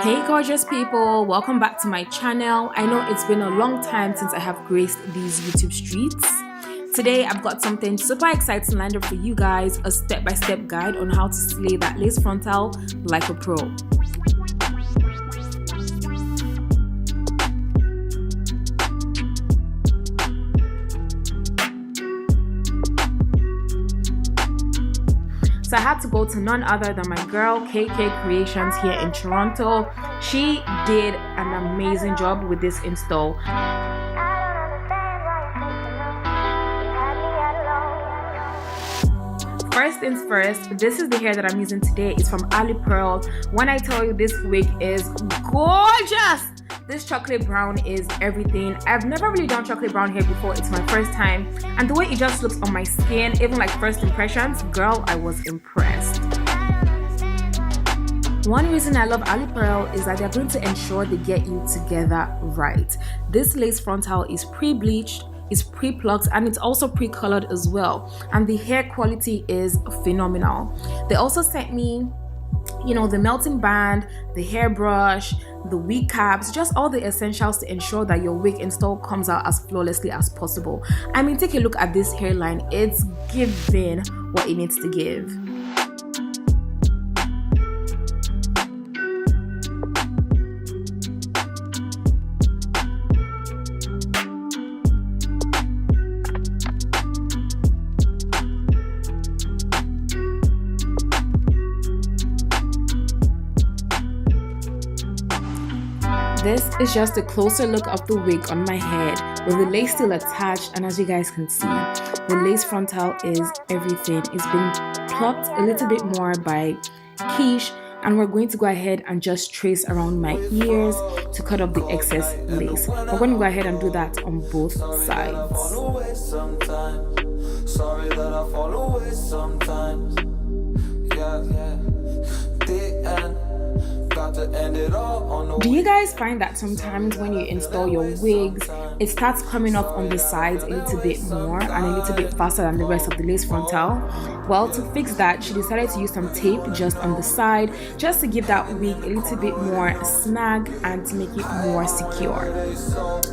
Hey gorgeous people, welcome back to my channel. I know it's been a long time since I have graced these YouTube streets. Today I've got something super exciting lined up for you guys, a step-by-step guide on how to slay that lace frontal like a pro. So I had to go to none other than my girl KK Creations here in Toronto. She did an amazing job with this install. First things first, this is the hair that I'm using today. It's from Alipearl. When I tell you this wig is gorgeous, this chocolate brown is everything. I've never really done chocolate brown hair before. It's my first time. And the way it just looks on my skin, even like first impressions, girl, I was impressed. One reason I love Alipearl is that they're going to ensure they get you together right. This lace frontal is pre-bleached, it's pre-plucked, and it's also pre-colored as well. And the hair quality is phenomenal. They also sent me the melting band, the hairbrush, the wig caps, just all the essentials to ensure that your wig install comes out as flawlessly as possible. I mean, take a look at this hairline. It's giving what it needs to give. This is just a closer look of the wig on my head with the lace still attached, and as you guys can see, the lace frontal is everything. It's been plucked a little bit more by Quiche, and we're going to go ahead and just trace around my ears to cut off the excess lace. We're going to go ahead and do that on both sides. Sorry that I fall away sometimes. Do you guys find that sometimes when you install your wigs, it starts coming up on the sides a little bit more and a little bit faster than the rest of the lace frontal? Well, to fix that, she decided to use some tape just on the side, just to give that wig a little bit more snag and to make it more secure.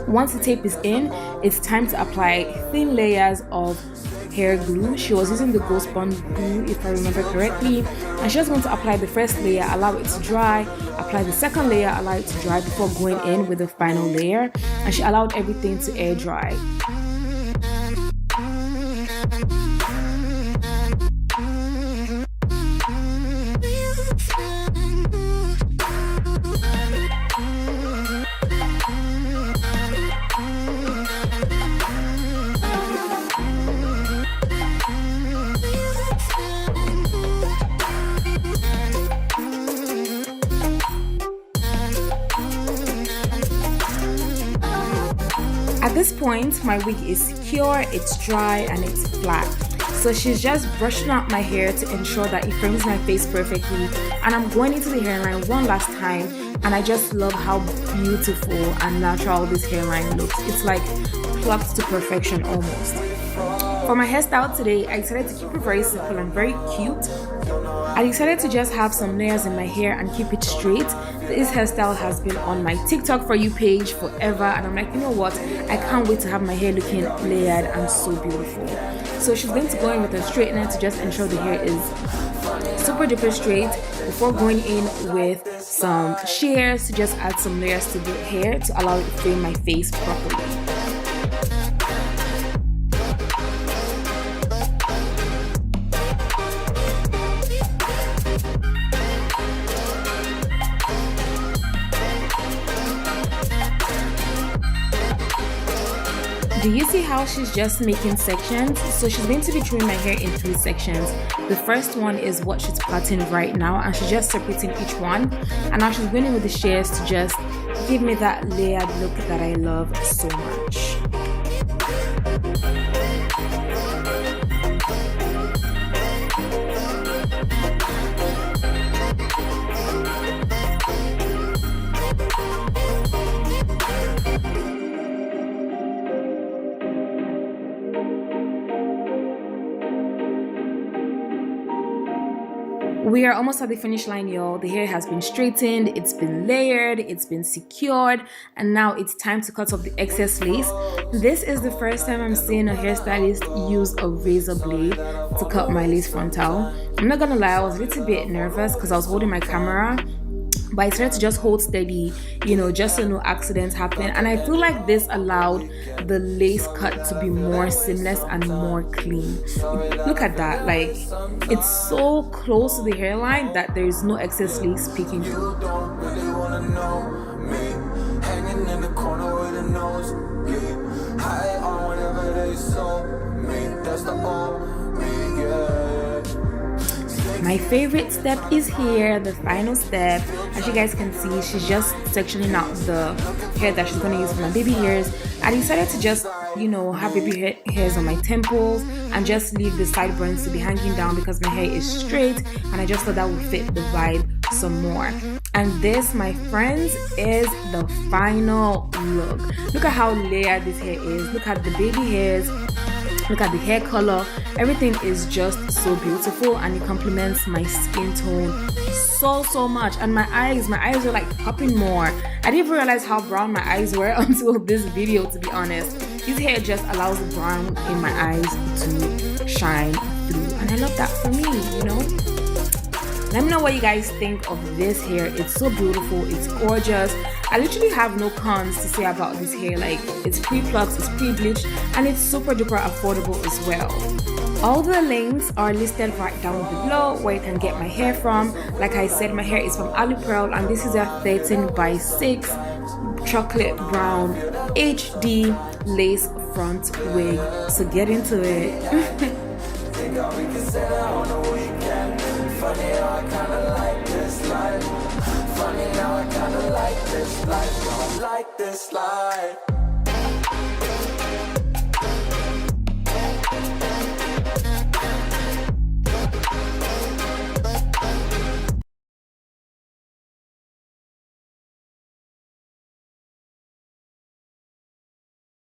Once the tape is in, it's time to apply thin layers of hair glue. She was using the Ghost Bond glue, if I remember correctly, and she was going to apply the first layer, allow it to dry, apply the second layer, allow it to dry before going in with the final layer, and she allowed everything to air dry. At this point, my wig is secure, it's dry, and it's flat. So she's just brushing out my hair to ensure that it frames my face perfectly. And I'm going into the hairline one last time, and I just love how beautiful and natural this hairline looks. It's like plucked to perfection almost. For my hairstyle today, I decided to keep it very simple and very cute. I decided to just have some layers in my hair and keep it straight. This hairstyle has been on my TikTok For You page forever, and I'm like, you know what, I can't wait to have my hair looking layered and so beautiful. So she's going to go in with a straightener to just ensure the hair is super duper straight before going in with some shears to just add some layers to the hair to allow it to frame my face properly. Do you see how she's just making sections? So she's going to be trimming my hair in 3 sections. The first one is what she's plaiting right now, and she's just separating each one. And now she's going in with the shears to just give me that layered look that I love so much. We are almost at the finish line, y'all. The hair has been straightened, it's been layered, it's been secured, and now it's time to cut off the excess lace. This is the first time I'm seeing a hairstylist use a razor blade to cut my lace frontal. I'm not gonna lie, I was a little bit nervous because I was holding my camera, but I started to just hold steady, just so no accidents happen. And I feel like this allowed the lace cut to be more seamless and more clean. Look at that, like it's so close to the hairline that there is no excess lace peeking through. My favorite step is here, the final step. As you guys can see, she's just sectioning out the hair that she's going to use for my baby hairs. I decided to just, have baby hairs on my temples and just leave the sideburns to be hanging down because my hair is straight, and I just thought that would fit the vibe some more. And this, my friends, is the final look. Look at how layered this hair is. Look at the baby hairs. Look at the hair color. Everything is just so beautiful, and it complements my skin tone so much. And my eyes are like popping more. I didn't even realize how brown my eyes were until this video, to be honest. This hair just allows the brown in my eyes to shine through, and I love that for me, Let me know what you guys think of this hair. It's so beautiful, it's gorgeous. I literally have no cons to say about this hair. Like, it's pre-plucked, it's pre-bleached, and it's super duper affordable as well. All the links are listed right down below where you can get my hair from. Like I said, my hair is from Alipearl, and this is a 13x6 chocolate brown HD lace front wig. So get into it. Funny how I kinda like this life. Funny how I kinda like this life. I like this life.